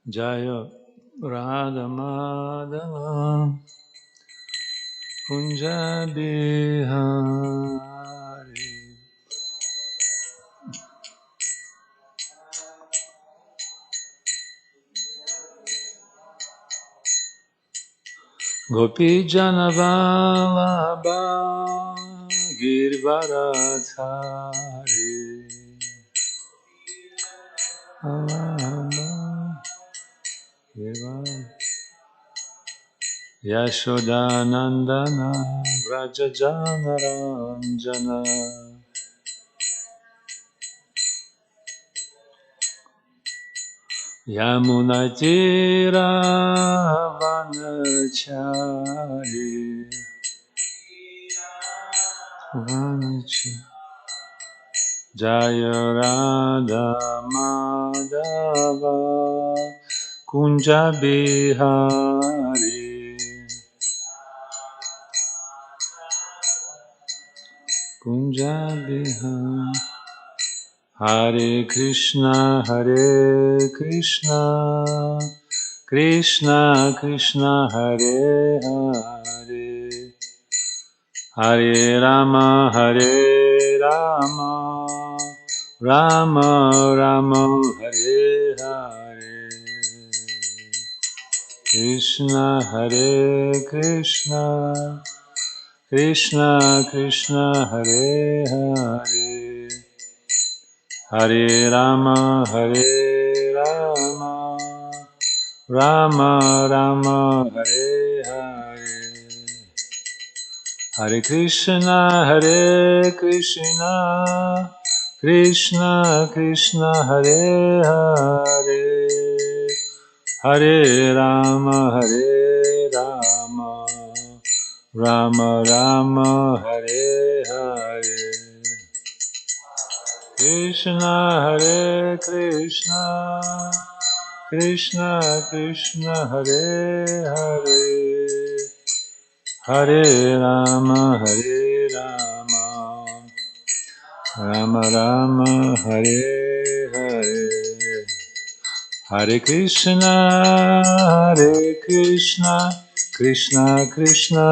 Jaya Radha Madhava Kunja Bihari. Gopi Janavalabha Girvaradhari Yashodanandana Vrajajanaranjana Yamunatira Vanachari Jaya Radha Madhava Kunja Bihari Kunja Bihari Hare Krishna Krishna Krishna Hare Hare Hare Rama Rama Rama Hare Hare Krishna Hare Krishna Krishna Krishna Hare Hare Hare Rama Rama Rama Hare Hare Hare Krishna Krishna Krishna Hare Hare Hare Rama Rama Rama Hare Hare Krishna Krishna Krishna Hare Hare Hare Rama Rama Rama Hare Hare Hare Krishna Krishna Krishna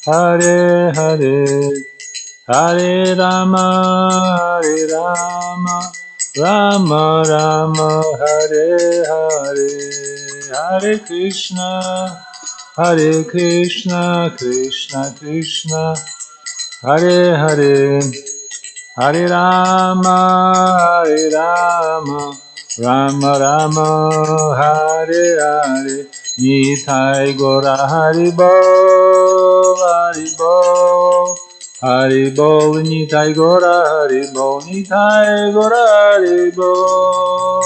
Hare Hare Hare Rama Rama Rama Hare Hare Hare Krishna Krishna Krishna Hare Hare Hare Rama Rama Rama Hare Hare Nitai Gora Hari Bol Hari Bol Nitai Gora Hari Bol Nitai Gora Hari Bol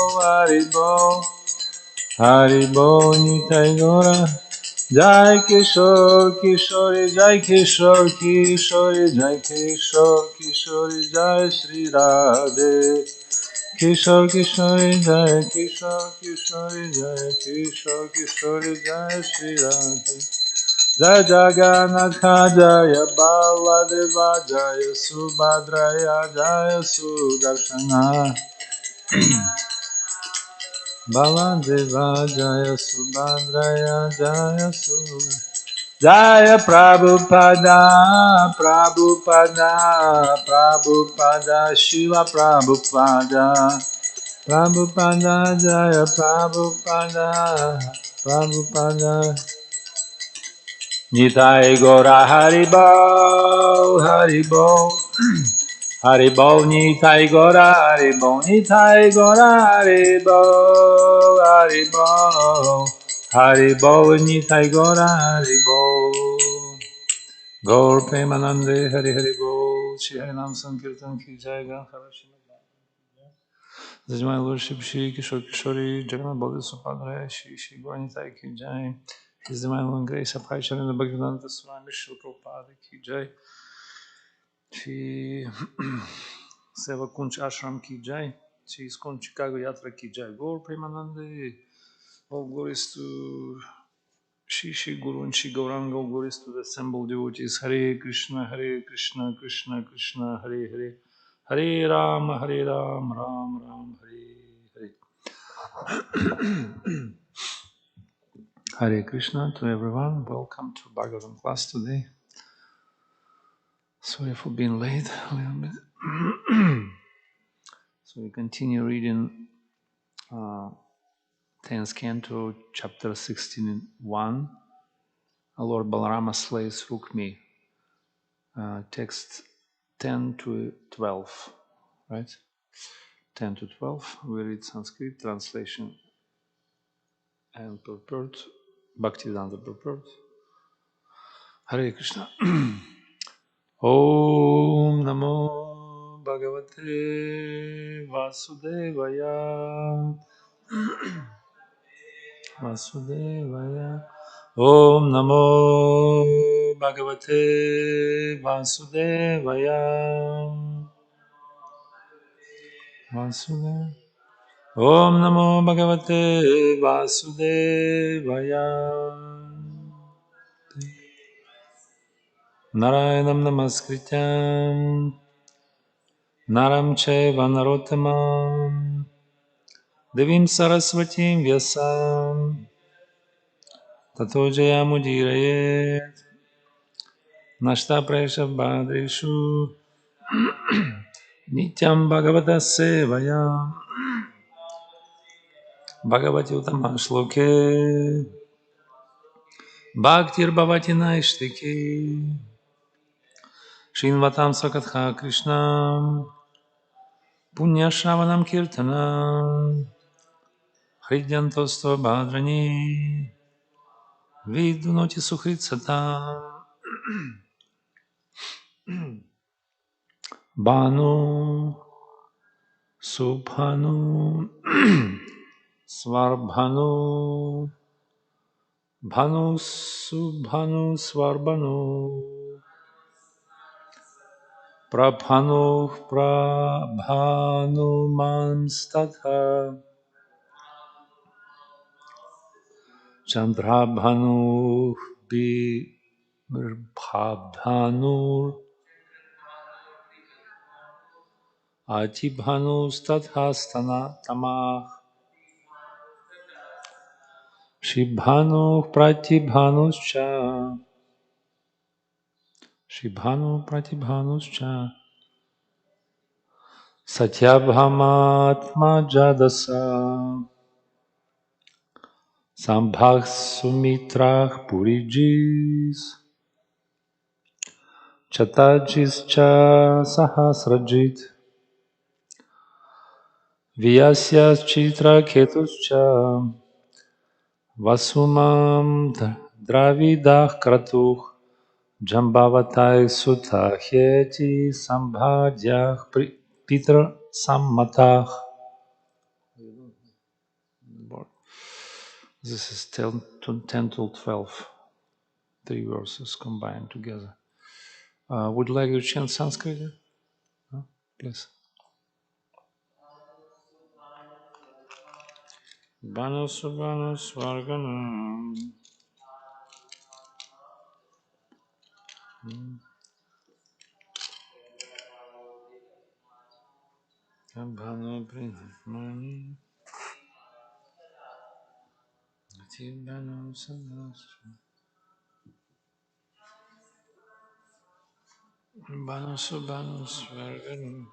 Hari Bol Nitai Gora Jai Kishore Kishore Jai Kishore Kishore Jai Kishore Kishore Jai Shri Radhe Kishore Kishore Jai Kishore Kishore Jai Kishore Kishore Jai Shri Radhe Jai Jagannatha Jaya Baladeva Jaya Subhadraya Jaya Sudarshana Baladeva Jaya Subhadraya Jaya Sudarshana Jaya Prabhupada, Shiva Prabhupada, Jaya Prabhupada, Nitai Gora Haribol, Nitai Gora Haribol, Nitai Gora Haribol. Gaur Premanande Hari Hari Bol, Shri Harinam Sankirtan Ki Jai, This is my Lordship Shri Kishore Kishori, Jagannath Baladev Subhadra, Shri Gauranitai Ki Jai, His Divine One Grace, Apaicharan Bhaktivedanta Swami Shri Prabhupada Ki Jai, Shri Seva Kunch Ashram Ki Jai, Shri Iskcon Chicago Yatra Ki Jai, Gaur Premanande, all glories to Shri Guru and Shri Gauranga glories to the assembled devotees. Hare Krishna, Krishna Krishna, Hare Hare. Hare Ram, Ram Ram, Hare Hare. Hare Krishna to everyone. Welcome to Bhagavatam class today. Sorry for being late a little bit. So we continue reading 10th canto, chapter 16:1. Lord Balarama slays Rukmi. Text 10 to 12, right? 10 to 12. We read Sanskrit translation and purport. Bhaktivedanta purport. Hare Krishna. Om Namo Bhagavate Vasudevaya. Vasudevaya. Om Namo Bhagavate Vasudevaya. Vasudevaya. Om Namo Bhagavate Vasudevaya. Narayanam Namaskrityam Naram Chaiva Narottamam Devim Saraswatim Vyasam Tato Jayamudiraye Nashta Presha Bhadreshu Nityam Bhagavata Sevaya Bhagavati Uttama Shloke Bhaktir Bhavati Naishtiki Shinvatam Sakatha Krishna Punya Shravanam Kirtanam Hridyantosto Bhadrani Vidunoti Sukritsata Bhanu Subhanu Svarbhanu Bhanu Subhanu Svarbhanu Prabhanu Prabhanu Manstatha Chandrabhanu Bhabhanu Atibhanu Stathastana Tamah Shibhanu Pratibhanuscha Shibhanu Pratibhanuscha Satyabhamatma Jadasa Sambhag Sumitrah Purijis Chatajischa Sahasrajit Vyasya Chitra Ketuscha Vasumam Dravidah Kratuh Jambavatai Sutta Heti Sambhadyah Pitra Sammatah. This is 10 to 12. 3 verses combined together. Would you like to chant Sanskrit? No? Please. Bano Subhano Svarganam Bano Brahmani Bano Sanastra Bano Subhano Svarganam.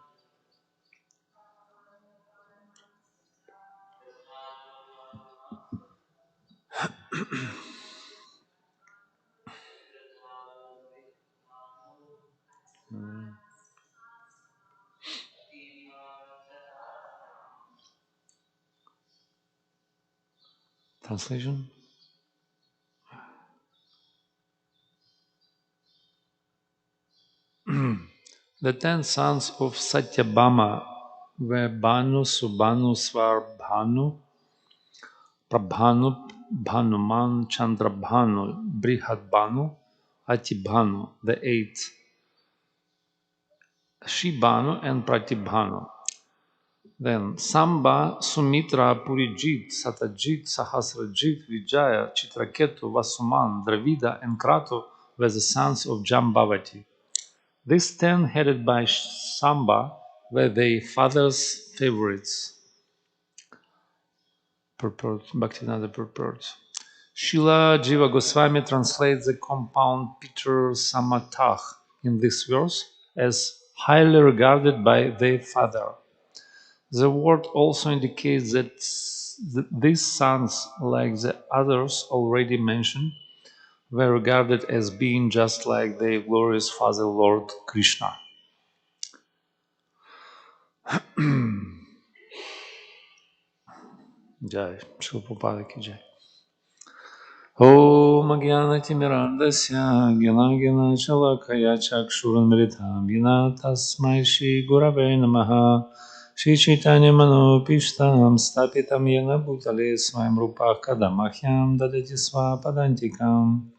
Translation. The 10 sons of Satyabhama were Bhanu, Subhanu, Svarbhanu, Prabhanu, Bhanuman, Chandrabhanu, Brihadbhanu, Atibhanu, the 8th, Shibhanu and Pratibhanu. Then Samba, Sumitra, Purijit, Satajit, Sahasrajit, Vijaya, Chitraketu, Vasuman, Dravida, and Kratu were the sons of Jambavati. These 10, headed by Samba, were their father's favorites. Purport, Bhaktivinoda purport. Srila Jiva Goswami translates the compound Peter Samatah in this verse as highly regarded by their father. The word also indicates that these sons, like the others already mentioned, were regarded as being just like their glorious father Lord Krishna. Jai, Shri Prabhupada ki jai. Om Jnana-timirandasya Gyanagena Chalakaya Chakshurunmritam Yena Tasmai Shri Gurave Namaha Shri Chaitanya Manopishtam Stapitam Yena Bhutale Swayam Rupa Kadamahyam Dadati Swapadantikam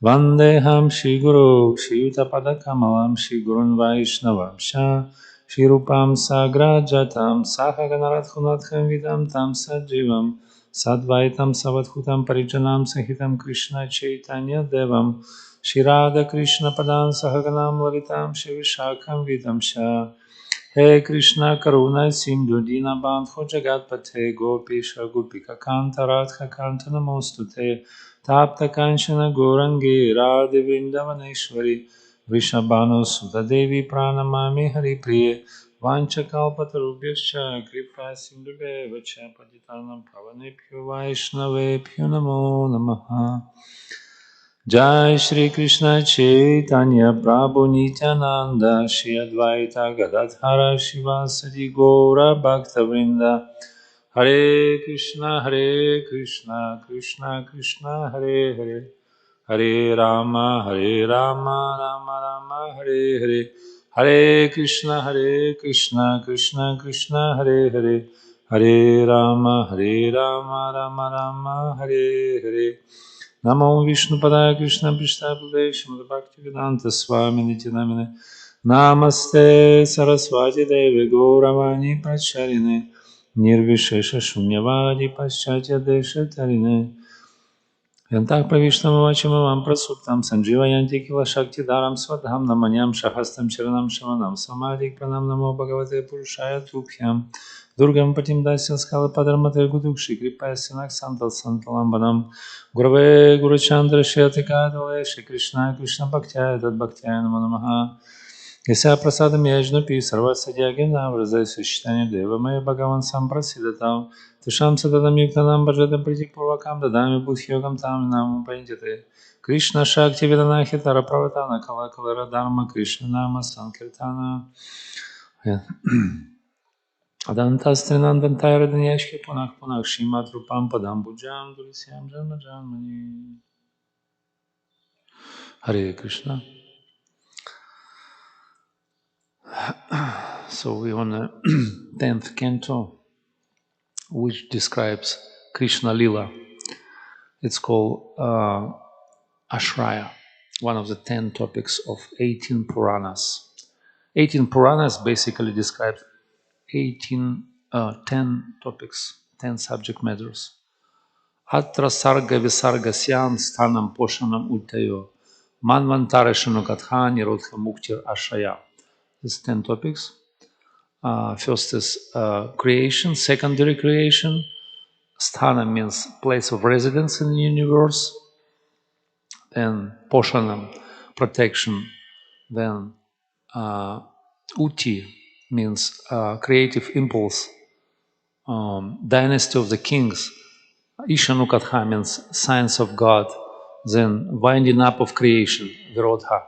Vandeham Shri Guru Shri Yutapada Kamalam Shri Gurun Vaishnavamsha Shri Rupam Sagrajatam Sahaganaradhunatkham Vidam Tam Sajivam Sadvaitam Savadhutam Parijanam Sahitam Krishna Chaitanya Devam Shri Radha Krishna Padan Sahaganam Lalitam Shri Vishakam Vidamsha He Krishna Karuna Sindhu Dinabandho Jagatpate Gopisha Gopika Kanta Radha Kanta Namostute Tapta Kanchana Gorangi Radhe Vrindavaneshwari Vrishabhanu Sudha Devi Pranamami Hari Priye Vanchakalpatarubhyascha Kripa Sindhubheva Cha Patitanam Pavanebhyo Vaishnavebhyo Namo Namaha Jai Shri Krishna Chaitanya Prabhu Nityananda Shri Advaita Gadadhara Shivasati Gaura Bhakta Vrinda Hare Krishna Krishna Krishna Hare Hare Hare Rama Rama Rama Hare Hare Hare Krishna Krishna Krishna Hare Hare Hare Rama Rama Rama Hare Hare Namo Vishnu Padaya Krishna Prishta Pradesham Bhaktivedanta Swami Nityanamine Namaste Saraswati Devi Gauravani Pracharine Nirvishesha Shunyavadi Paschatya Desha Tarine Yantak Pravishnam Vachimam Prasuptam Sanjivayanti Kila Shakti Dharam Swadham Namanyam Shahastam Charanam Shamanam Samadik Pranam Namo Bhagavate Purushaya Tubhyam Durgam Patim Dasya Skala Padramate Gudukshi Kripaya Sinak Santal Santalambanam Gurave Guru Chandra Shyatika Dole Shri Krishna Krishna Bhaktya Dad Bhaktya Namo Namaha Yasya Prasadam Yajnapi Sarva Sadyagina Vrazai Sishitanya Deva Maya Bhagavan Samprasidatam Tisham Sadadam Yuktanam Bhajadam Priti Purvakam Dadami Bhuthyogam Tam Nam Pranjate Krishna Shakti Vedana Hitara Pravatana Kala Kalara Dharma Krishna Nama Sankirtana Adantas Trinandantaya Radanyashki Punak Punak Shimat Rupam Padam Bhujam Durisyam Janma Janmani Hare Krishna. So we on the 10th canto, which describes Krishna Lila. It's called Ashraya, one of the 10 topics of 18 Puranas. 18 Puranas basically describe 10 topics, 10 subject matters. Atra sarga visarga syam sthanam poshanam ultayo manvantara shanukatha nirodha muktir ashaya. These 10 topics. First is creation, secondary creation. Sthana means place of residence in the universe. Then poshanam, protection. Then uti means creative impulse. Dynasty of the kings. Ishanukatha means science of God. Then winding up of creation, virodha.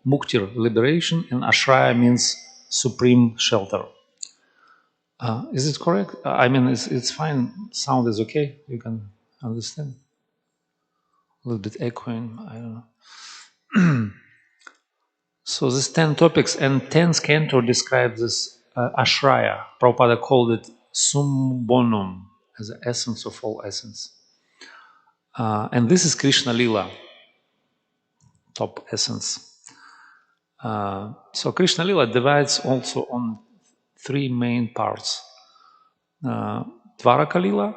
Muktir, liberation. And ashraya means supreme shelter. Is it correct? I mean, it's fine. Sound is okay. You can understand. A little bit echoing. I don't know. So these 10 topics and 10th canto describes this ashraya. Prabhupada called it sum bonum, as the essence of all essence. And this is Krishna Lila, top essence. So Krishna Lila divides also on 3 main parts. Dvaraka Lila,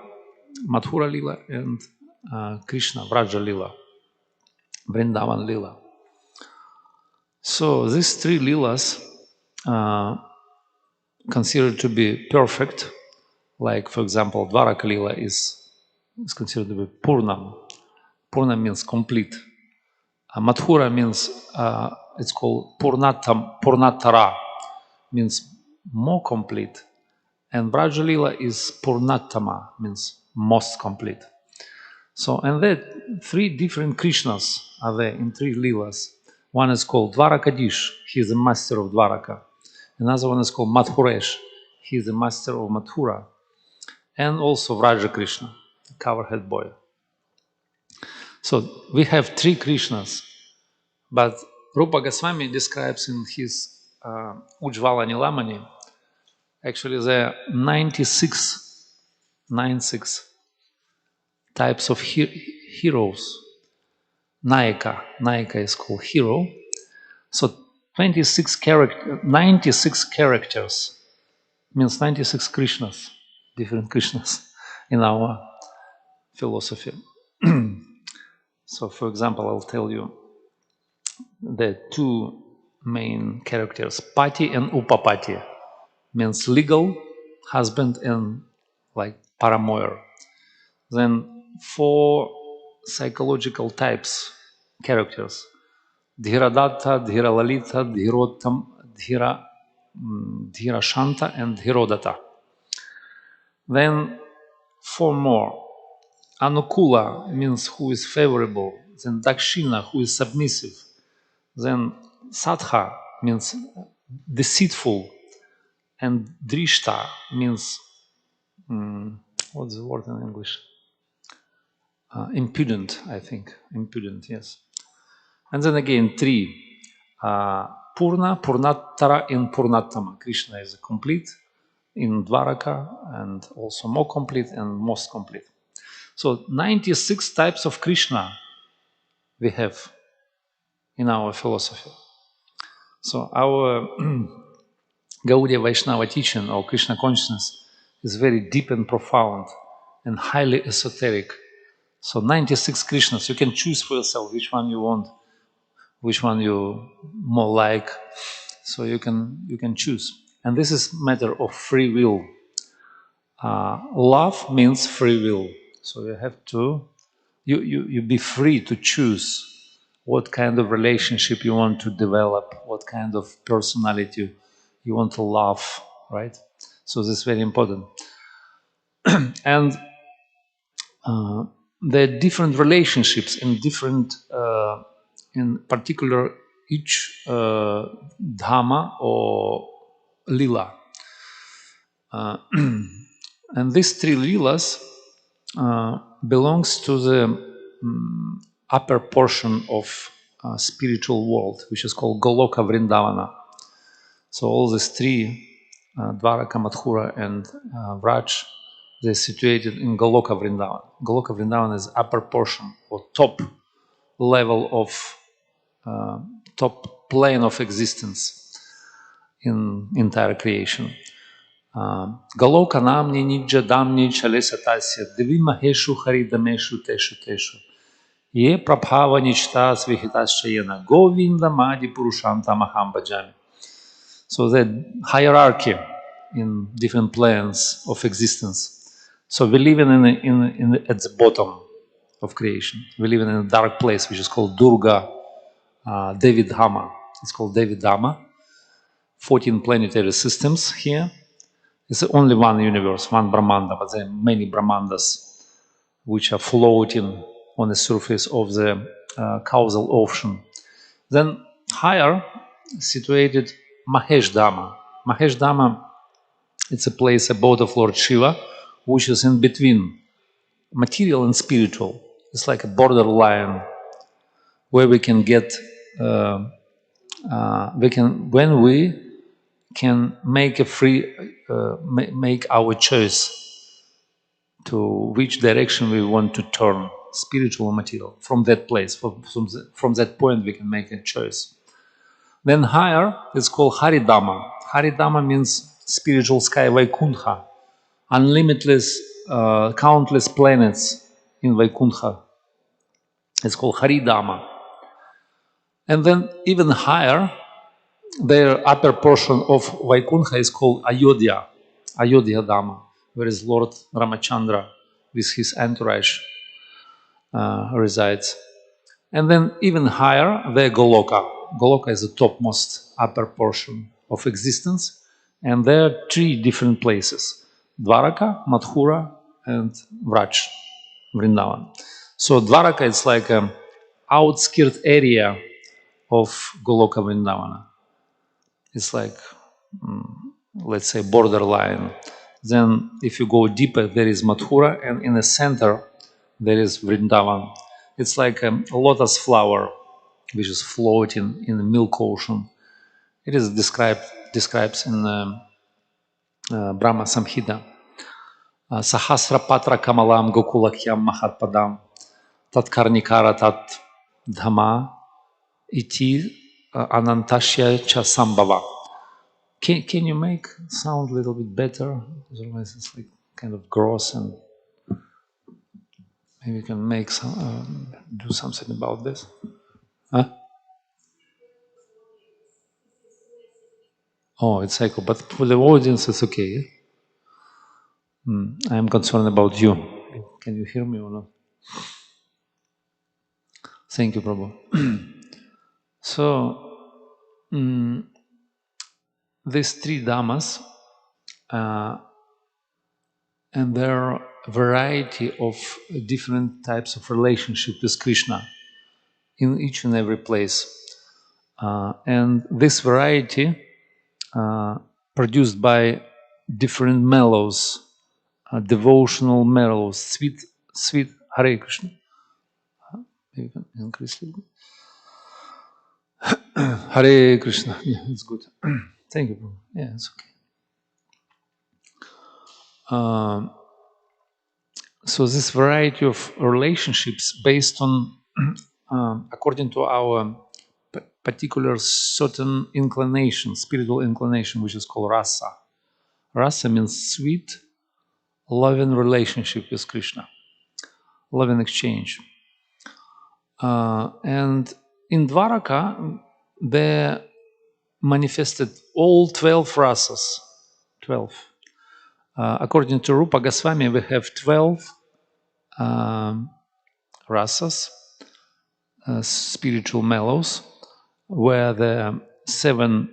Mathura Lila, and Krishna, Vraja Lila, Vrindavan Lila. So these three Lilas considered to be perfect, like for example, Dvaraka Lila is considered to be Purnam. Purna means complete. Mathura means, it's called Purnatara, means more complete. And Vrajalila is Purnatama, means most complete. So, and there three different Krishnas are there in three Leelas. One is called Dvarakadish, he is the master of Dvaraka. Another one is called Madhuresh, he is the master of Mathura. And also Vraja Krishna, the coverhead boy. So we have three Krishnas, but Rupa Goswami describes in his Ujjvala Nilamani, actually there are 96 types of heroes. Nayaka is called hero. So 96 characters means 96 Krishnas, different Krishnas in our philosophy. So for example, I'll tell you the two main characters, Pati and Upapati, means legal husband and like paramour. Then four psychological types, characters, Dhiradatta, Dhiralalita, Dhirashanta, and Dhirodata. Then four more. Anukula means who is favorable. Then Dakshina, who is submissive. Then Satha means deceitful. And Drishta means, what's the word in English? Impudent, I think. Impudent, yes. And then again, three. Purna, Purnattara, and Purnattama. Krishna is complete in Dvaraka and also more complete and most complete. So 96 types of Krishna we have in our philosophy. So our Gaudiya Vaishnava teaching or Krishna consciousness is very deep and profound and highly esoteric. So 96 Krishnas, you can choose for yourself which one you want, which one you more like. So you can choose. And this is matter of free will. Love means free will. So you have to, you be free to choose what kind of relationship you want to develop, what kind of personality you want to love, right? So this is very important. And there are different relationships in different, in particular, each dhamma or lila. And these three lilas belongs to the upper portion of spiritual world, which is called Goloka Vrindavana. So all these three, Dvaraka, Mathura, and Vraj, they're situated in Goloka Vrindavan. Goloka Vrindavan is upper portion or top level of top plane of existence in entire creation. Galoka namni nijja damni chalesatasya divi maheshu haridameshu teshu. Ye prabhava nichta svihitaschayana govinda madi purushanta maham bhajami. So the hierarchy in different planes of existence. So we live at the bottom of creation. We live in a dark place which is called Durga Devi Dhama. It's called Devi Dhama. 14 planetary systems here. It's only one universe, one Brahmanda, but there are many Brahmandas which are floating on the surface of the causal ocean. Then higher, situated Mahesh Dhama. Mahesh Dhama, it's a place, abode of Lord Shiva, which is in between material and spiritual. It's like a borderline where we can get, when we can make a free, make our choice to which direction we want to turn, spiritual or material, from that place. From that point, we can make a choice. Then higher, it's called Haridama. Haridama means spiritual sky, Vaikuntha, unlimitless, countless planets in Vaikuntha. It's called Haridama. And then even higher, their upper portion of Vaikuntha is called Ayodhya, Ayodhya Dhamma, where is Lord Ramachandra with his entourage resides. And then even higher, the Goloka. Goloka is the topmost upper portion of existence. And there are three different places: Dwaraka, Mathura, and Vraj, Vrindavan. So Dwaraka is like an outskirt area of Goloka Vrindavana. It's like, let's say, borderline. Then if you go deeper, there is Mathura, and in the center, there is Vrindavan. It's like a lotus flower which is floating in the milk ocean. It is describes in Brahma Samhita. Sahasra patra kamalam gokulakyam mahatpadam tat karnikara tat dhama iti anantashya cha sambhava. Can you make sound a little bit better? Otherwise it's like kind of gross, and maybe you can make some, do something about this. Huh? Oh, it's echo, but for the audience it's okay. I'm concerned about you. Can you hear me or not? Thank you, Prabhu. So, these three dhammas and their variety of different types of relationship with Krishna in each and every place. And this variety produced by different mellows, devotional mellows, sweet Hare Krishna. Maybe you can increase a little bit. Hare Krishna. Yeah, it's good. Thank you, bro. Yeah, it's okay. So this variety of relationships based on, according to our particular certain inclination, spiritual inclination, which is called rasa. Rasa means sweet, loving relationship with Krishna, loving exchange. And in Dwaraka, they manifested all 12 rasas. 12. According to Rupa Goswami, we have 12 rasas, spiritual mellows, where the 7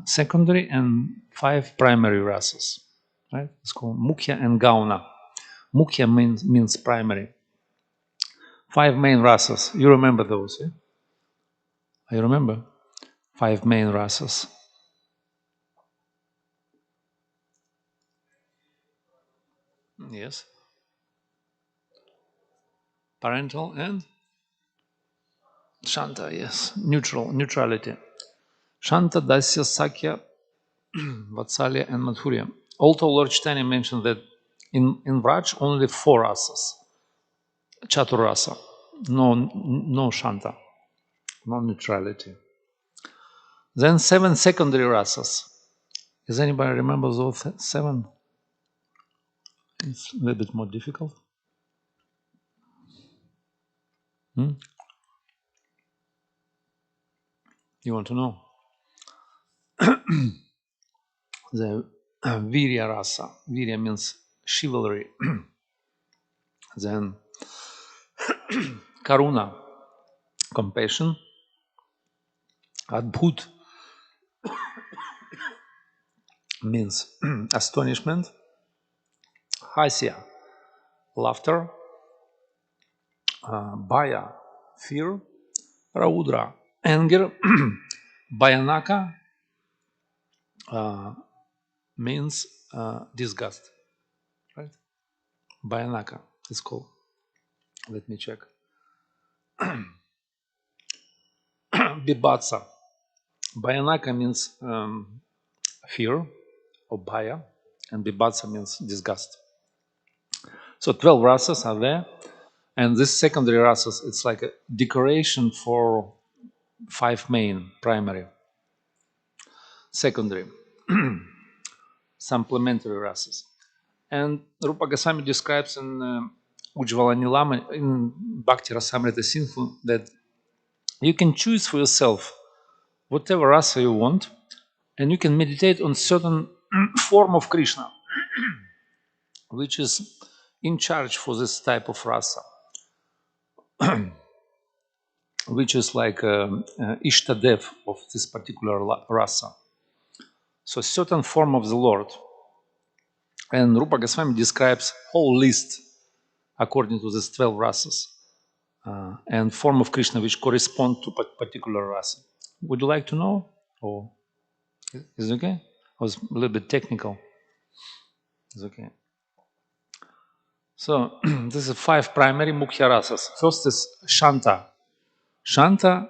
secondary and 5 primary rasas. Right? It's called Mukhya and Gauna. Mukhya means primary. 5 main rasas. You remember those, yeah? I remember 5 main rasas. Yes. Parental and Shanta, yes. Neutrality. Shanta, Dasya, Sakya, Vatsalya, and Madhurya. Although Lord Chaitanya mentioned that in Vraj only 4 rasas. Chaturasa. No Shanta. No neutrality. Then 7 secondary rasas. Does anybody remember those 7? It's a little bit more difficult. You want to know? The Virya rasa. Virya means chivalry. Then Karuna, compassion. Adbhut means astonishment. Hasya, laughter. Bhaya, fear. Raudra, anger. Bhayanaka means disgust. Right? Bhayanaka is called. Let me check. Bibhatsa. Bhayanaka means fear or bhaya, and Bibhatsa means disgust. So 12 rasas are there, and this secondary rasas, it's like a decoration for 5 main primary. Secondary, supplementary rasas. And Rupa Goswami describes in Ujjvalani Lama in Bhakti Rasamrita Sindhu that you can choose for yourself whatever rasa you want, and you can meditate on certain form of Krishna, which is in charge for this type of rasa, which is like Ishtadev of this particular rasa. So certain form of the Lord. And Rupa Goswami describes whole list according to these 12 rasas and form of Krishna which correspond to particular rasa. Would you like to know? Or is it okay? I was a little bit technical. It's okay. So this is 5 primary mukhya rasas. First is Shanta. Shanta,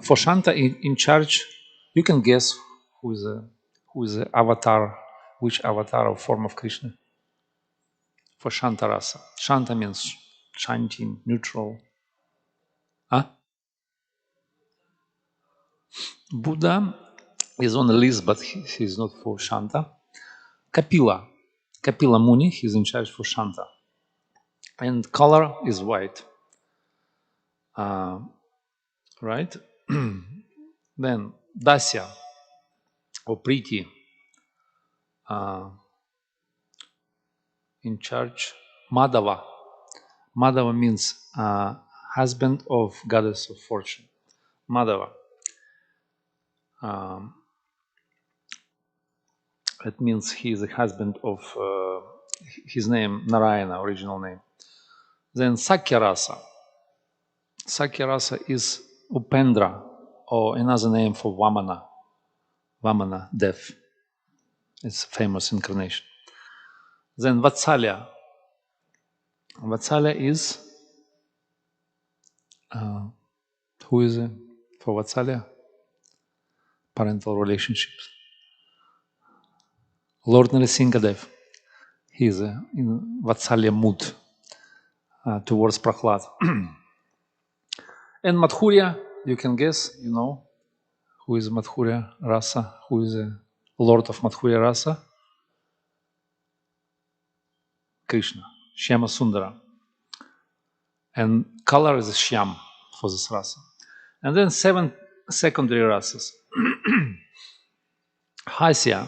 for Shanta in charge, you can guess who is the avatar, which avatar or form of Krishna. For Shanta rasa. Shanta means shanti, neutral. Huh? Buddha is on the list, but he is not for Shanta. Kapila. Kapila Muni, he is in charge for Shanta. And color is white. Right? Then Dasya or Priti in charge. Madhava. Madhava means husband of goddess of fortune. Madhava. It means he is the husband of his name, Narayana, original name. Then Sakyarasa. Sakyarasa is Upendra, or another name for Vamana. Vamana, death. It's a famous incarnation. Then Vatsalya. Vatsalya is, who is it for Vatsalya? Parental relationships. Lord Narasimhadev. He is in Vatsalya mood towards Prahlad. And Madhurya, you can guess, you know, who is Madhurya Rasa, who is the Lord of Madhurya Rasa? Krishna, Shyama Sundara. And color is Shyam for this rasa. And then 7 secondary rasas. Hasya,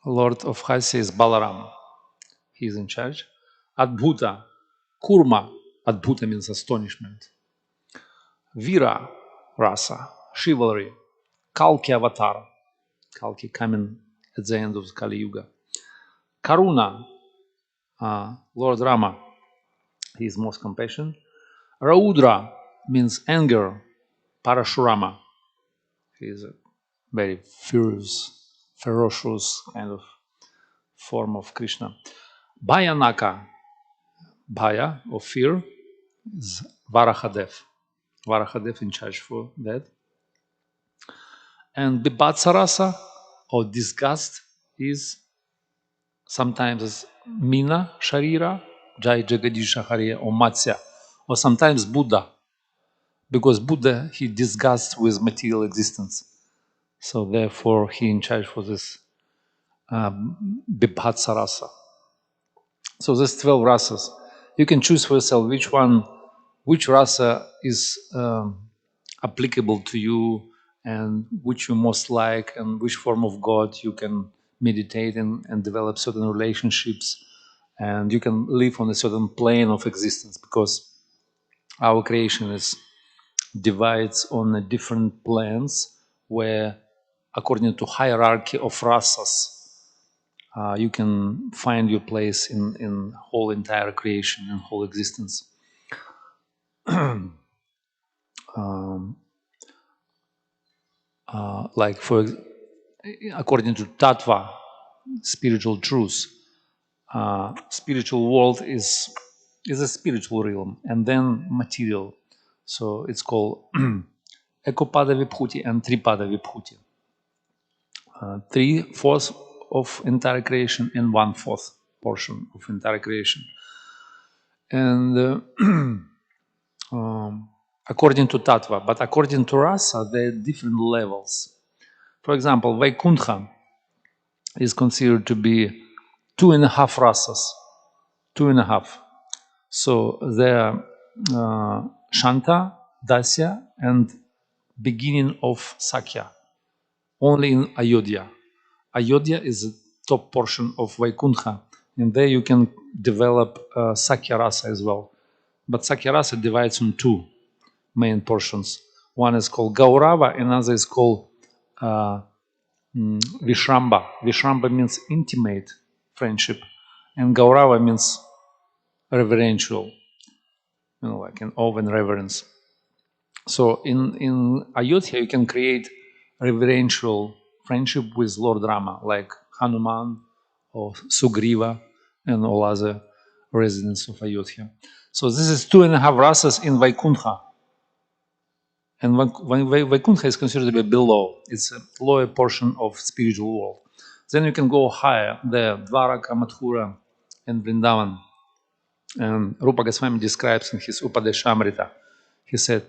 Lord of Hasya is Balaram. He is in charge. Adbhuta, Kurma. Adbhuta means astonishment. Vira rasa, chivalry. Kalki avatar. Kalki coming at the end of Kali Yuga. Karuna, Lord Rama. He is most compassionate. Raudra means anger. Parashurama. He is a very ferocious kind of form of Krishna. Bhayanaka, Bhaya, or fear, is Varahadev. Varahadev in charge for that. And Bibhatsarasa, or disgust, is sometimes Mina Sharira, Jai Jagadisha Hare, or Matsya, or sometimes Buddha, because Buddha, he disgusts with material existence. So therefore, he in charge for this Bibhatsarasa. So there's 12 rasas. You can choose for yourself which rasa is applicable to you and which you most like and which form of God you can meditate in and develop certain relationships. And you can live on a certain plane of existence because our creation is divides on a different planes where according to hierarchy of rasas, you can find your place in whole entire creation and whole existence. Like according to tattva, spiritual truth, spiritual world is a spiritual realm, and then material. So it's called Ekopada Vibhuti and Tripada Vibhuti. 3/4 of entire creation and 1/4 portion of entire creation. And according to tattva, but according to rasa, there are different levels. For example, Vaikuntha is considered to be 2.5 rasas, 2.5. So there are Shanta, Dasya, and beginning of Sakya, only in Ayodhya. Ayodhya is the top portion of Vaikuntha, and there you can develop Sakya rasa as well. But Sakya rasa divides in two main portions. One is called Gaurava, another is called Vishramba. Vishramba means intimate friendship, and Gaurava means reverential, like an awe and reverence. So in Ayodhya, you can create reverential friendship with Lord Rama, like Hanuman or Sugriva and all other residents of Ayodhya. So this is 2.5 rasas in Vaikuntha. And Vaikuntha is considered to be below. It's a lower portion of spiritual world. Then you can go higher, there, Dvaraka, Mathura, and Vrindavan. And Rupa Goswami describes in his Upadeshamrita. He said,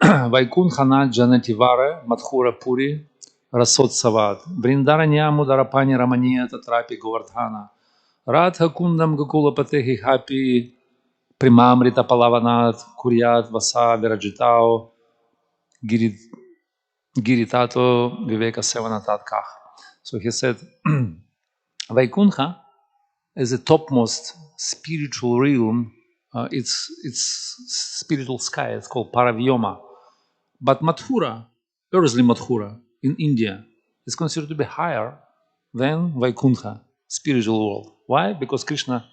Vaikuntha Janativara, Mathura Puri, Rasot Savad, Vrindaranya Mudarapani Ramaniya Tatrapi Govardhana, Radha Kundam Gokula Patehi Hapi, Primamrita Palavanat, Kuryat Vasa Virajitao, Giritato Viveka Sevanatatkah. So he said, Vaikuntha is the topmost spiritual realm. It's spiritual sky. It's called Paravyoma. But Mathura, earthly Mathura in India, is considered to be higher than Vaikuntha, spiritual world. Why? Because Krishna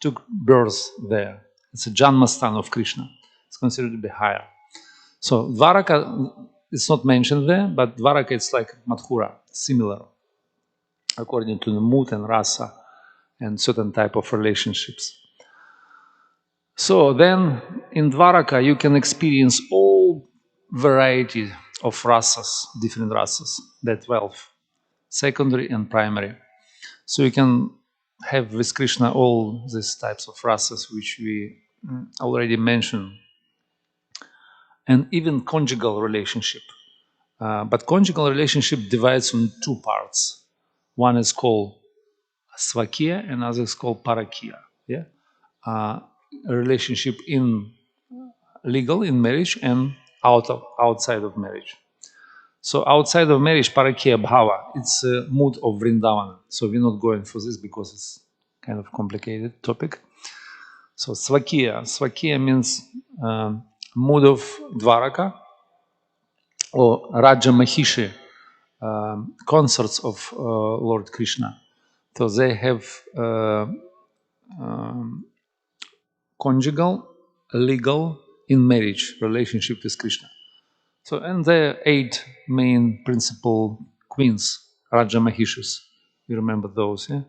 took birth there. It's a Janmastan of Krishna. It's considered to be higher. So Dvaraka, it's not mentioned there, but Dvaraka is like Mathura, similar, according to the mood and rasa and certain type of relationships. So then in Dvaraka you can experience all variety of rasas, different rasas, the 12, secondary and primary. So you can have with Krishna all these types of rasas which we already mentioned. And even conjugal relationship. But conjugal relationship divides in two parts. One is called svakiya, and other is called parakiya. Yeah, a relationship in legal in marriage and outside of marriage. So outside of marriage, parakiya bhava, it's a mood of Vrindavan. So we're not going for this because it's kind of complicated topic. So svakiya means mood of Dvaraka or Raja Mahishi, consorts of Lord Krishna. So they have conjugal, legal, in marriage relationship with Krishna. So, and there are 8 main principal queens, Raja Mahishas. You remember those, yeah?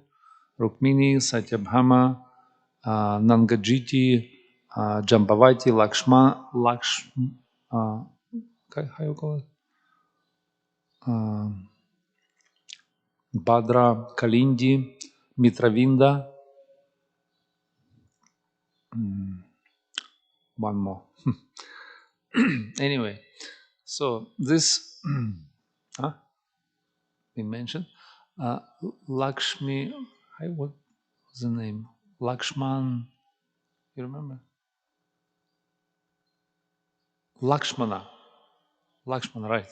Rukmini, Satyabhama, Nangajiti, Jambavati, how you call it? Bhadra, Kalindi, Mitravinda, one more. Anyway, so this we mentioned Lakshmi. What was the name? Lakshman. You remember? Lakshmana. Lakshmana, right?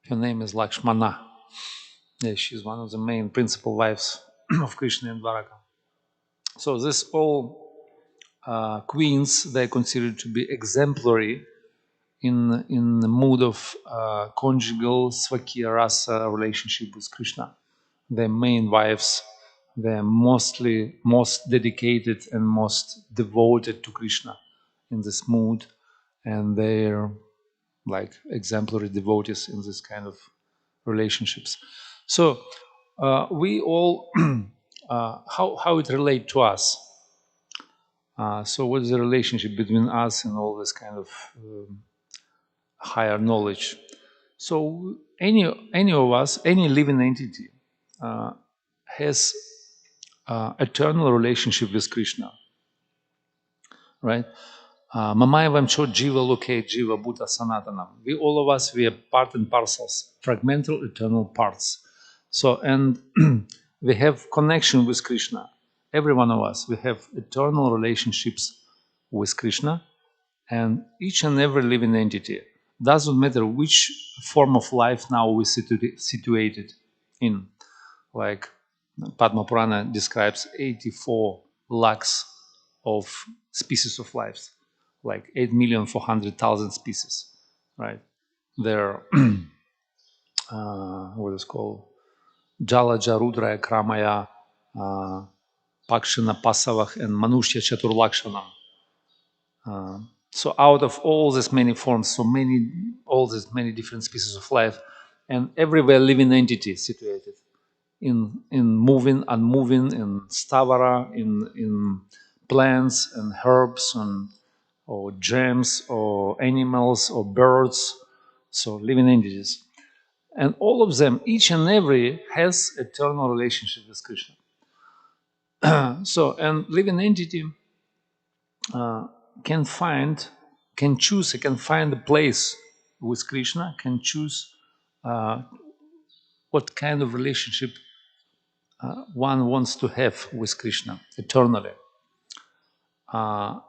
Her name is Lakshmana. Yeah, she's one of the main principal wives of Krishna and Dvaraka. So this all queens, they're considered to be exemplary in the mood of conjugal svakiya rasa relationship with Krishna. Their main wives, they're most dedicated and most devoted to Krishna in this mood, and they're like exemplary devotees in this kind of relationships. So we all, how it relate to us. So what is the relationship between us and all this kind of higher knowledge? So any of us, any living entity has eternal relationship with Krishna, right? Mamayevam cho jiva loke jiva bhuta sanatanam. We all of us, we are part and parcels, fragmental eternal parts. So and We have connection with Krishna. Every one of us, we have eternal relationships with Krishna, and each and every living entity, doesn't matter which form of life now we situated in. Like Padma Purana describes 84 lakhs of species of life, like 8,400,000 species, right? They're what is called Jalaja, Rudraya, Kramaya, Pakshina, Pasavah, and Manushya Chaturlakshanam. So out of all these many forms, all these many different species of life, and everywhere living entity situated in moving, unmoving, in stavara, in plants and herbs, and or gems, or animals, or birds, so living entities. And all of them, each and every, has eternal relationship with Krishna. So, and living entity can find, can choose, can find a place with Krishna, can choose what kind of relationship one wants to have with Krishna eternally.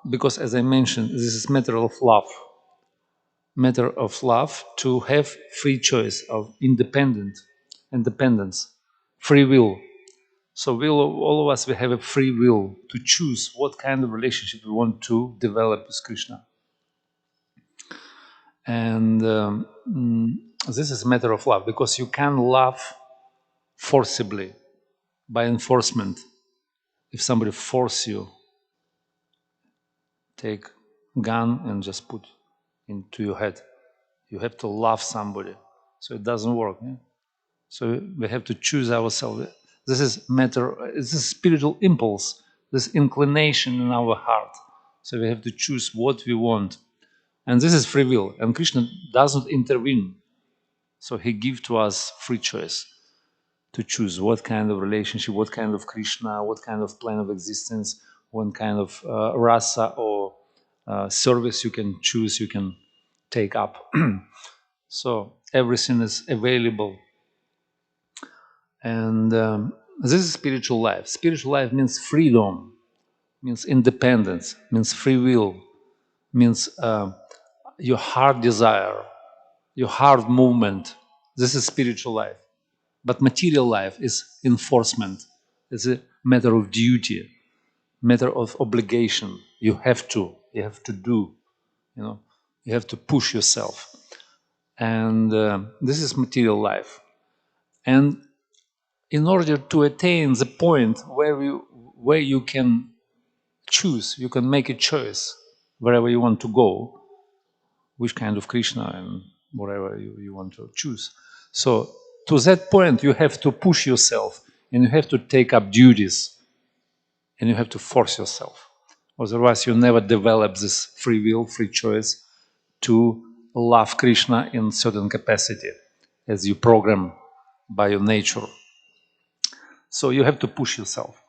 Because as I mentioned, this is matter of love to have free choice of independence, free will. So all of us, we have a free will to choose what kind of relationship we want to develop with Krishna. And this is a matter of love, because you can love forcibly, by enforcement. If somebody force you, take gun and just put into your head, you have to love somebody, so it doesn't work. Yeah? So we have to choose ourselves. This is matter. It's a spiritual impulse, this inclination in our heart. So we have to choose what we want, and this is free will. And Krishna doesn't intervene, so He gives to us free choice to choose what kind of relationship, what kind of Krishna, what kind of plan of existence, what kind of rasa or service you can choose, you can take up. So everything is available. And this is spiritual life. Spiritual life means freedom, means independence, means free will, means your heart desire, your heart movement. This is spiritual life. But material life is enforcement. It's a matter of duty, matter of obligation. You have to do, you have to push yourself. And this is material life. And in order to attain the point where you can choose, you can make a choice wherever you want to go, which kind of Krishna and whatever you want to choose. So to that point, you have to push yourself, and you have to take up duties, and you have to force yourself. Otherwise, you never develop this free will, free choice to love Krishna in certain capacity, as you program by your nature. So you have to push yourself.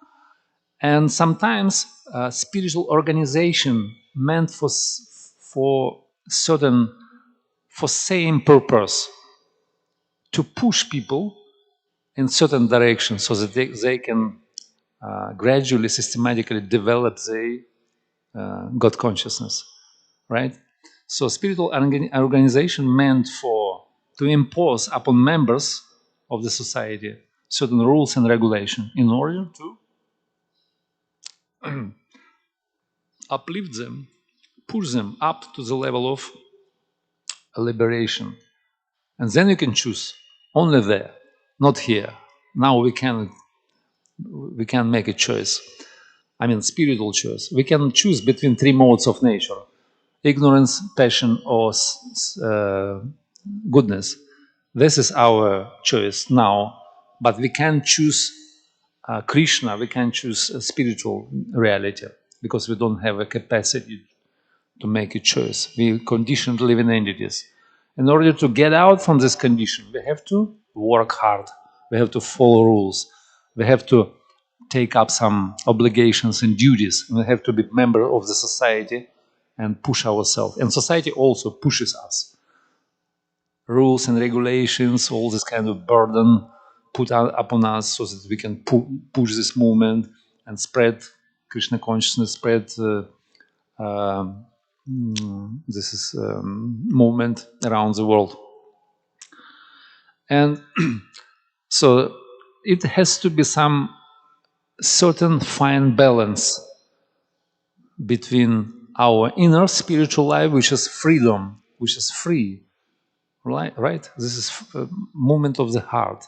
And sometimes spiritual organization meant for certain, for same purpose, to push people in certain directions, so that they can gradually, systematically develop their God consciousness, right? So spiritual organization meant to impose upon members of the society certain rules and regulation in order to uplift them, push them up to the level of liberation. And then you can choose only there, not here. Now we can make a choice. I mean, spiritual choice. We can choose between three modes of nature: ignorance, passion, or goodness. This is our choice now. But we can choose Krishna, we can choose spiritual reality, because we don't have a capacity to make a choice. We conditioned living entities. In order to get out from this condition, we have to work hard. We have to follow rules. We have to take up some obligations and duties. We have to be member of the society and push ourselves. And society also pushes us. Rules and regulations, all this kind of burden, put upon us so that we can push this movement and spread Krishna consciousness, spread this movement around the world. And so it has to be some certain fine balance between our inner spiritual life, which is freedom, which is free, right? This is a movement of the heart,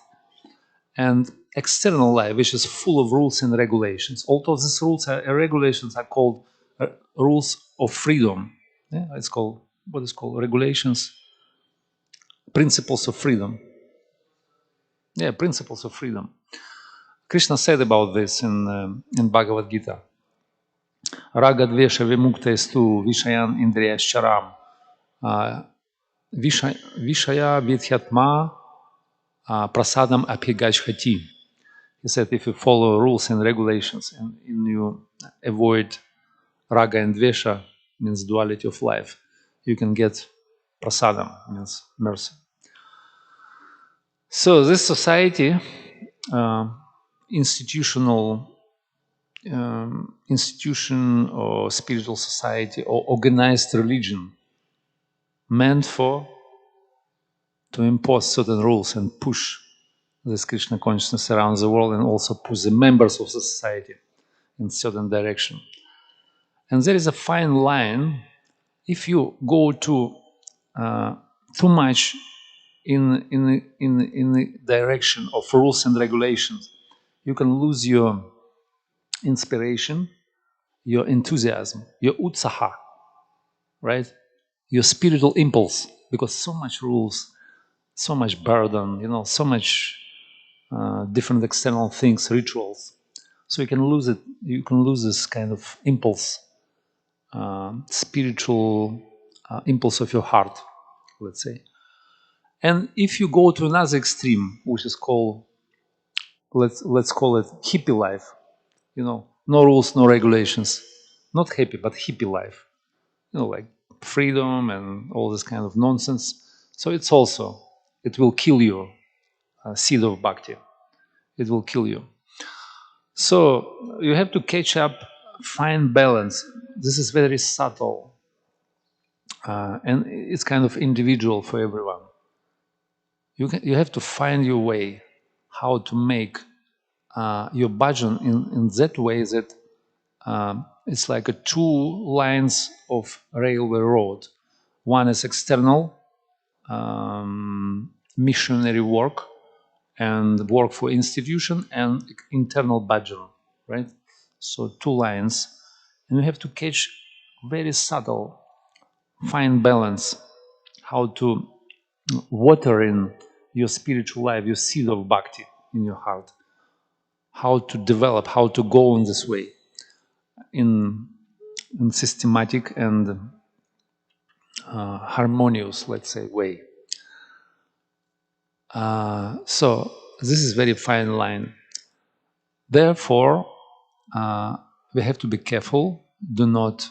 and external life, which is full of rules and regulations. Although these rules and regulations are called rules of freedom. Yeah, it's called, what is called regulations, principles of freedom. Yeah, principles of freedom. Krishna said about this in Bhagavad Gita. Raga dvesha vimukta estu vishayan indriyascharam vishaya vidhyatma prasadam apigajhati. He said, if you follow rules and regulations and you avoid raga and dvesha, means duality of life, you can get prasadam, means mercy. So this society, institution or spiritual society or organized religion, meant to impose certain rules and push this Krishna consciousness around the world, and also push the members of the society in certain direction. And there is a fine line. If you go too much in the direction of rules and regulations, you can lose your inspiration, your enthusiasm, your utsaha, right? Your spiritual impulse, because so much rules, so much burden, so much different external things, rituals. So you can lose it. You can lose this kind of impulse, spiritual impulse of your heart, let's say. And if you go to another extreme, which is called, let's call it hippie life, no rules, no regulations, not happy, but hippie life, like freedom and all this kind of nonsense. So it will kill you, seed of bhakti. It will kill you. So you have to catch up, find balance. This is very subtle, and it's kind of individual for everyone. You have to find your way, how to make your bhajan in that way that it's like two lines of railway road. One is external missionary work and work for institution, and internal bhajan, right? So two lines, and you have to catch very subtle, fine balance, how to water in your spiritual life, your seed of bhakti in your heart, how to develop, how to go in this way, in systematic and harmonious, let's say, way. So this is very fine line. Therefore, we have to be careful. Do not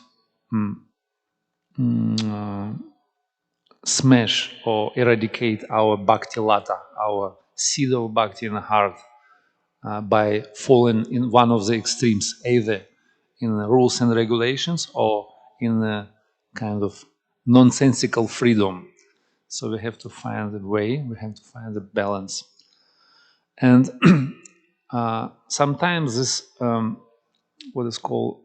smash or eradicate our bhakti lata, our seed of bhakti in the heart, by falling in one of the extremes, either in the rules and regulations or in a kind of nonsensical freedom. So we have to find the way, we have to find the balance. And sometimes this, what is called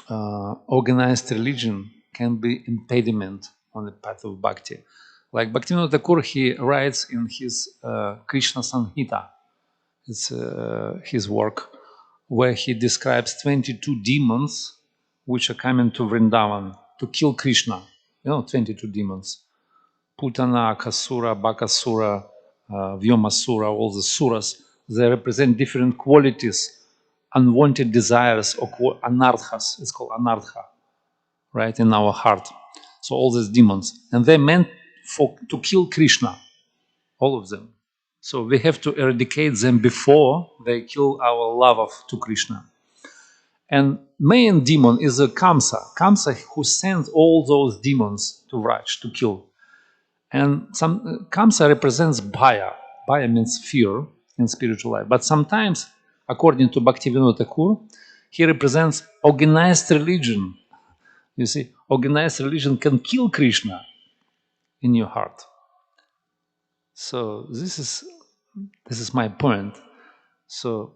organized religion, can be impediment on the path of bhakti. Like Bhaktivinoda Thakur, he writes in his Krishna Samhita, it's his work, where he describes 22 demons which are coming to Vrindavan to kill Krishna. 22 demons. Putana, Kasura, Bakasura, Vyomasura, all the suras, they represent different qualities, unwanted desires, or anarthas. It's called anartha, right, in our heart. So all these demons. And they're meant to kill Krishna, all of them. So we have to eradicate them before they kill our love to Krishna. And main demon is a Kamsa. Kamsa who sent all those demons to Vraj to kill. And Kamsa represents Bhaya. bhaya means fear in spiritual life. But sometimes, according to Bhaktivinoda Thakur, he represents organized religion. You see, organized religion can kill Krishna in your heart. So this is my point. So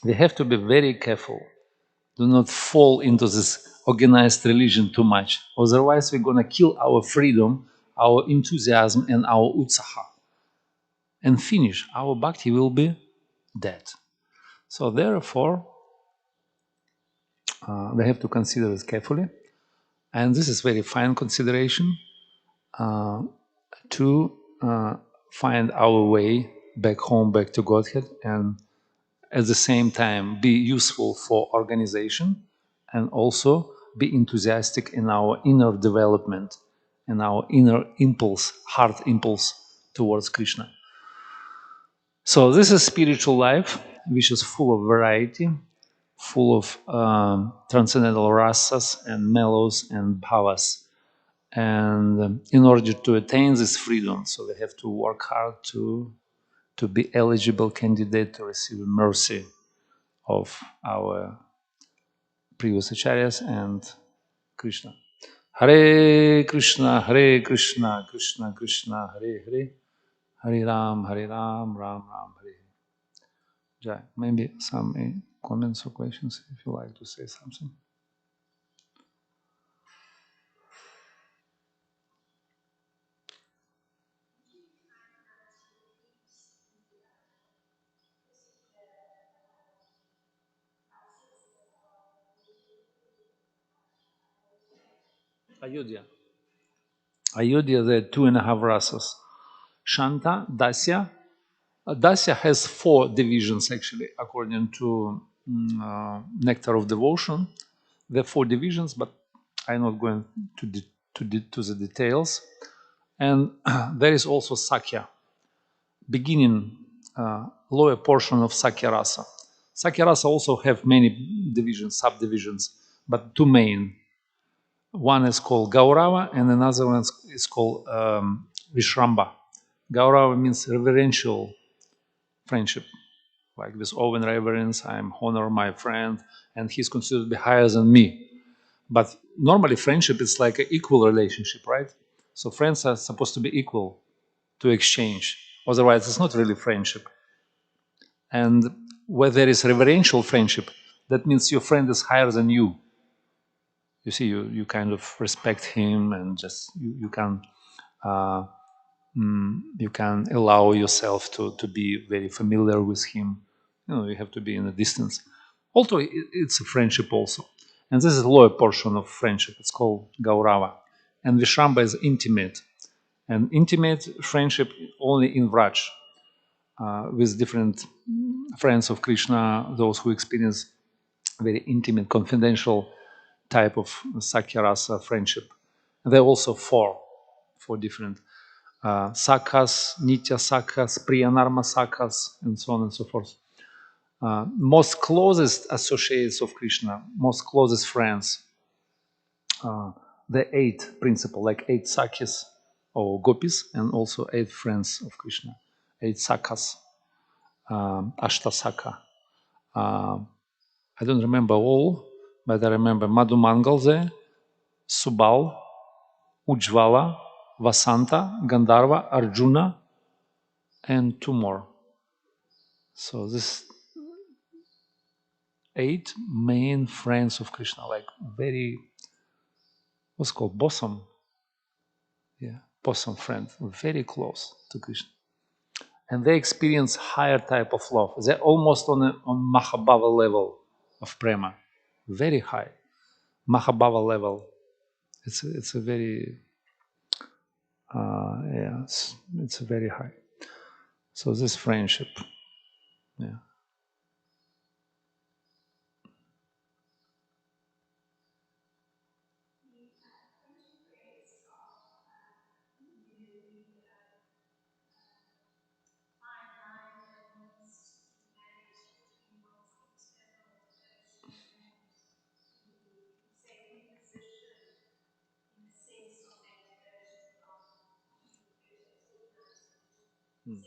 we have to be very careful. Do not fall into this organized religion too much. Otherwise, we're going to kill our freedom, our enthusiasm, and our utsaha. And finish. Our bhakti will be dead. So therefore, we have to consider this carefully. And this is very fine consideration to find our way back home, back to Godhead, and at the same time be useful for organization and also be enthusiastic in our inner development and our inner impulse, heart impulse towards Krishna. So this is spiritual life, which is full of variety, full of transcendental rasas and mellows and bhavas. And in order to attain this freedom, so we have to work hard to be eligible candidate to receive mercy of our previous acharyas and Krishna. Hare Krishna, Krishna Krishna, Hare Hare, Hare Ram, Ram Ram, Hare. Jai. Maybe some comments or questions if you like to say something. Ayodhya. Ayodhya, there are 2.5 rasas. Shanta, Dasya. Dasya has 4 divisions actually, according to Nectar of Devotion. There are 4 divisions, but I'm not going to the details. And there is also Sakya, beginning lower portion of Sakya rasa. Sakya rasa also have many divisions, subdivisions, but 2 main. One is called Gaurava, and another one is called Vishramba. Gaurava means reverential friendship, like with awe and reverence. I'm honor my friend, and he's considered to be higher than me. But normally, friendship is like an equal relationship, right? So friends are supposed to be equal to exchange. Otherwise, it's not really friendship. And where there is reverential friendship, that means your friend is higher than you. You see, you kind of respect him, and just you can you can allow yourself to be very familiar with him. You have to be in a distance. Although it's a friendship also. And this is the lower portion of friendship. It's called Gaurava. And Vishramba is intimate. And intimate friendship only in Vraj, with different friends of Krishna, those who experience very intimate, confidential type of Sakyarasa friendship. And there are also four different sakhas, nitya sakhas, priyanarma sakhas, and so on and so forth. Most closest associates of Krishna, most closest friends, the 8 principle, like 8 sakhis or gopis, and also 8 friends of Krishna, 8 sakhas, ashta sakha. I don't remember all, but I remember Madhu Mangalze, Subal, Ujvala, Vasanta, Gandharva, Arjuna, and 2 more. So this 8 main friends of Krishna, like very, what's called bosom. Yeah, bosom friend, very close to Krishna. And they experience higher type of love. They're almost on Mahabhava level of prema, very high. Mahabhava level. It's a very, yeah, it's a very high. So this friendship, yeah. Mm.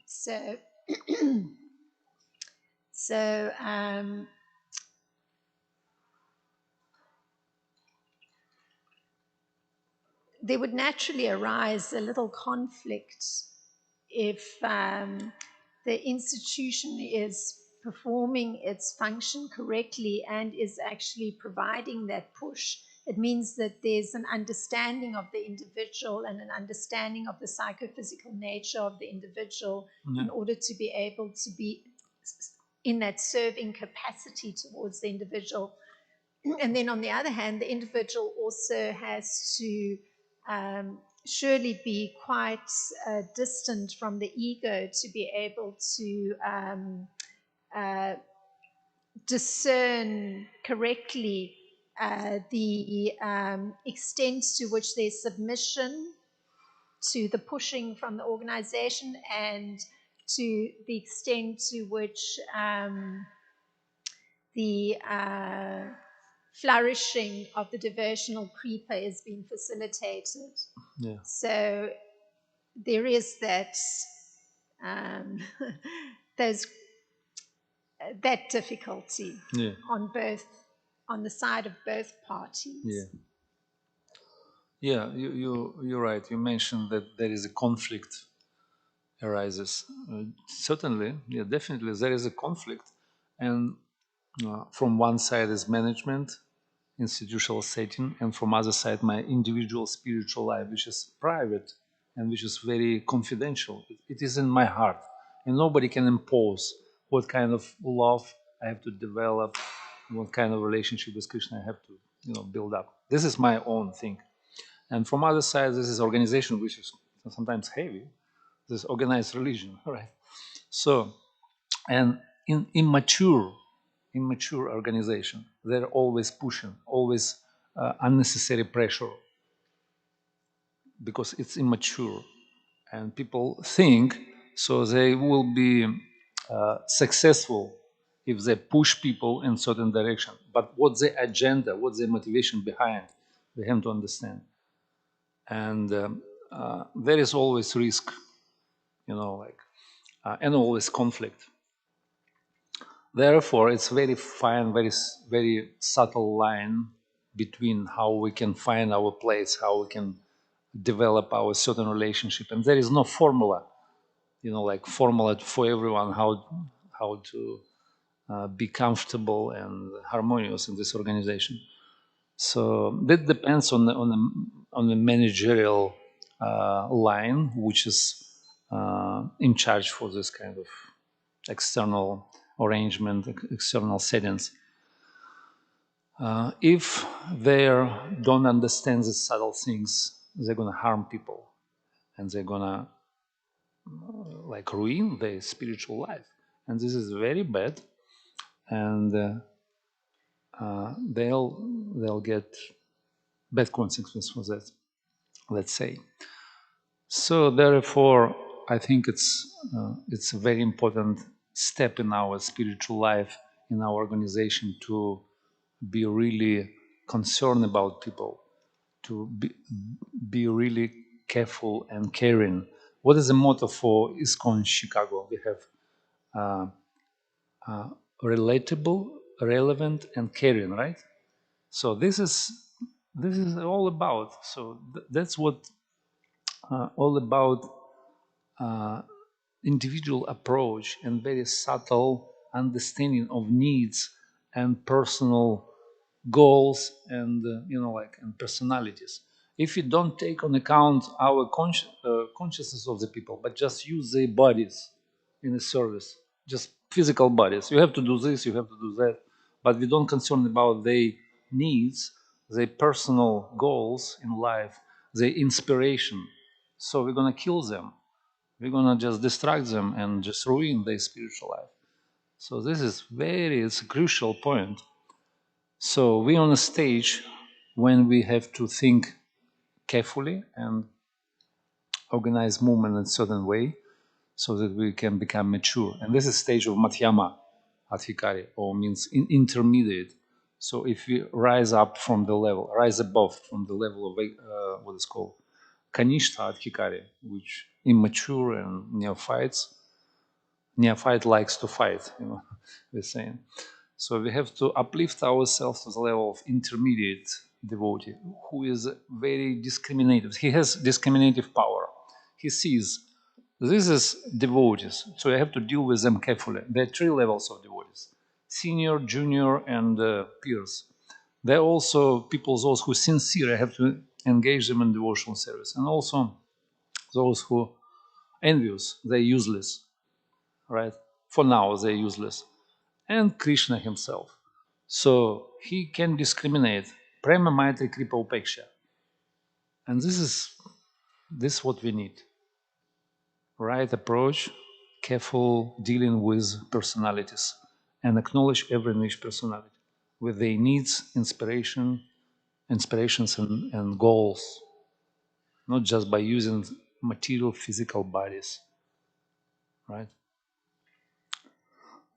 So, so there would naturally arise a little conflict if the institution is performing its function correctly and is actually providing that push. It means that there's an understanding of the individual and an understanding of the psychophysical nature of the individual in order to be able to be in that serving capacity towards the individual. And then on the other hand, the individual also has to surely be quite distant from the ego to be able to uh, discern correctly the extent to which there's submission to the pushing from the organization and to the extent to which the flourishing of the devotional creeper is being facilitated. Yeah. So there is that um, those that difficulty Yeah. on the side of both parties. Yeah. Yeah. You're right. You mentioned that there is a conflict arises. Certainly, yeah, definitely, there is a conflict, and from one side is management, institutional setting, and from other side my individual spiritual life, which is private and which is very confidential. It is in my heart, and nobody can impose what kind of love I have to develop, what kind of relationship with Krishna I have to, build up. This is my own thing. And from other side, this is organization, which is sometimes heavy. This organized religion, right? So, and in immature organization, they're always pushing, always unnecessary pressure because it's immature, and people think so they will be successful if they push people in certain direction. But what's the agenda? What's the motivation behind? We have to understand, and there is always risk, and always conflict. Therefore, it's very fine, very subtle line between how we can find our place, how we can develop our certain relationship, and there is no formula, like formula for everyone how to be comfortable and harmonious in this organization. So that depends on the managerial line, which is in charge for this kind of external arrangement, external settings. If they don't understand the subtle things, they're gonna harm people, and they're gonna like ruin their spiritual life, and this is very bad. And they'll get bad consequences for that. Let's say. So therefore, I think it's a very important step in our spiritual life, in our organization, to be really concerned about people, to be really careful and caring. What is the motto for Iskcon Chicago? We have relatable, relevant, and caring, right? So this is all about. So that's what all about individual approach and very subtle understanding of needs and personal goals and and personalities. If you don't take on account our consciousness of the people, but just use their bodies in a service, just physical bodies, you have to do this, you have to do that, but we don't concern about their needs, their personal goals in life, their inspiration. So we're gonna kill them, we're gonna just distract them and just ruin their spiritual life. So this is it's a crucial point. So we on a stage, when we have to think carefully and organize movement in a certain way so that we can become mature. And this is stage of Madhyama Adhikari, or means intermediate. So if we rise above from the level of what is called Kanishta Adhikari, which immature and neophyte likes to fight, we're saying. So we have to uplift ourselves to the level of intermediate devotee, who is very discriminative. He has discriminative power. He sees this is devotees, so I have to deal with them carefully. There are three levels of devotees: senior, junior, and peers. There are also people, those who are sincere. I have to engage them in devotional service, and also those who envious. They're useless, right? For now, they're useless. And Krishna himself. So he can discriminate. Prema Maitri Kripa Upeksha. And this is what we need. Right approach, careful dealing with personalities, and acknowledge every niche personality with their needs, inspirations and goals, not just by using material physical bodies. Right?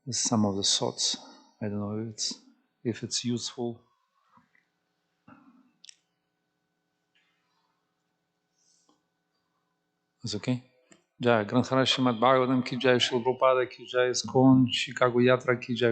This is some of the thoughts. I don't know if it's useful. It's okay. Jai Granthara Srimad Bhagavatam ki jai, Shri Prabhupada ki jai, Iskcon, Chicago Yatra ki jai.